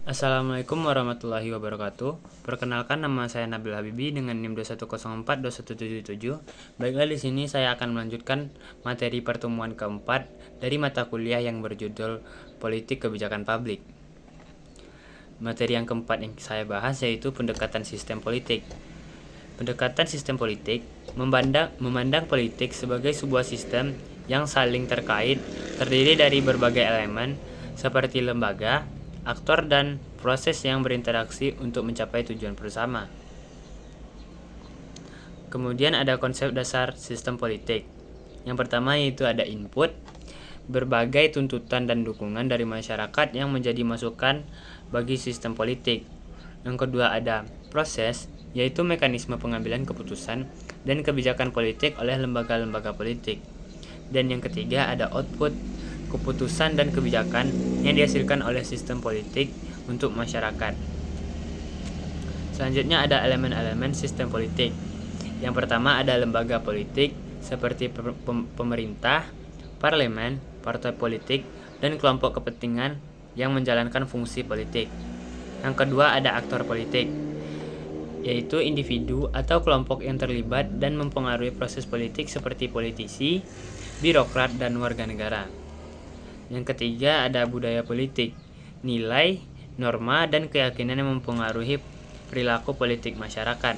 Assalamualaikum warahmatullahi wabarakatuh. Perkenalkan, nama saya Nabil Habibi dengan NIM 210421777. Baiklah, di sini saya akan melanjutkan materi pertemuan keempat dari mata kuliah yang berjudul Politik Kebijakan Publik. Materi yang keempat yang saya bahas yaitu pendekatan sistem politik. Pendekatan sistem politik memandang politik sebagai sebuah sistem yang saling terkait, terdiri dari berbagai elemen seperti lembaga, aktor, dan proses yang berinteraksi untuk mencapai tujuan bersama. Kemudian ada konsep dasar sistem politik. Yang pertama yaitu ada input, berbagai tuntutan dan dukungan dari masyarakat yang menjadi masukan bagi sistem politik. Yang kedua ada proses, yaitu mekanisme pengambilan keputusan dan kebijakan politik oleh lembaga-lembaga politik. Dan yang ketiga ada output, keputusan dan kebijakan yang dihasilkan oleh sistem politik untuk masyarakat. Selanjutnya ada elemen-elemen sistem politik. Yang pertama ada lembaga politik seperti pemerintah, parlemen, partai politik, dan kelompok kepentingan yang menjalankan fungsi politik. Yang kedua ada aktor politik, yaitu individu atau kelompok yang terlibat dan mempengaruhi proses politik seperti politisi, birokrat, dan warga negara. Yang ketiga ada budaya politik, nilai, norma, dan keyakinan yang mempengaruhi perilaku politik masyarakat.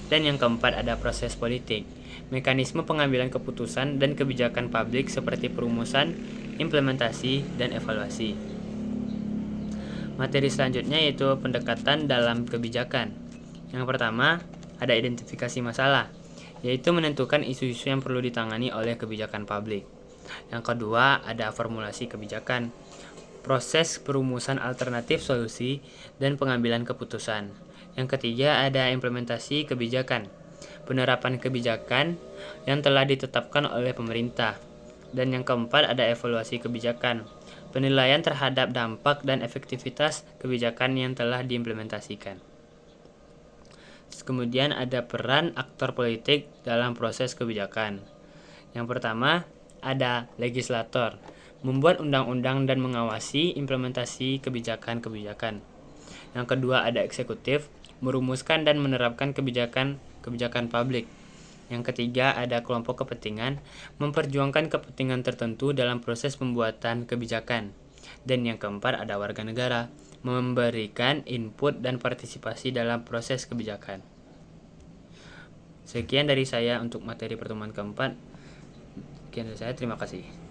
Dan yang keempat ada proses politik, mekanisme pengambilan keputusan dan kebijakan publik seperti perumusan, implementasi, dan evaluasi. Materi selanjutnya yaitu pendekatan dalam kebijakan. Yang pertama ada identifikasi masalah, yaitu menentukan isu-isu yang perlu ditangani oleh kebijakan publik. Yang kedua ada formulasi kebijakan, proses perumusan alternatif solusi dan pengambilan keputusan. Yang ketiga ada implementasi kebijakan, penerapan kebijakan yang telah ditetapkan oleh pemerintah. Dan yang keempat ada evaluasi kebijakan, penilaian terhadap dampak dan efektivitas kebijakan yang telah diimplementasikan. Kemudian ada peran aktor politik dalam proses kebijakan. Yang pertama ada legislator, membuat undang-undang dan mengawasi implementasi kebijakan-kebijakan. Yang kedua ada eksekutif, merumuskan dan menerapkan kebijakan publik. Yang ketiga ada kelompok kepentingan, memperjuangkan kepentingan tertentu dalam proses pembuatan kebijakan. Dan yang keempat ada warga negara, memberikan input dan partisipasi dalam proses kebijakan. Sekian dari saya untuk materi pertemuan keempat. Sekian dari saya, terima kasih.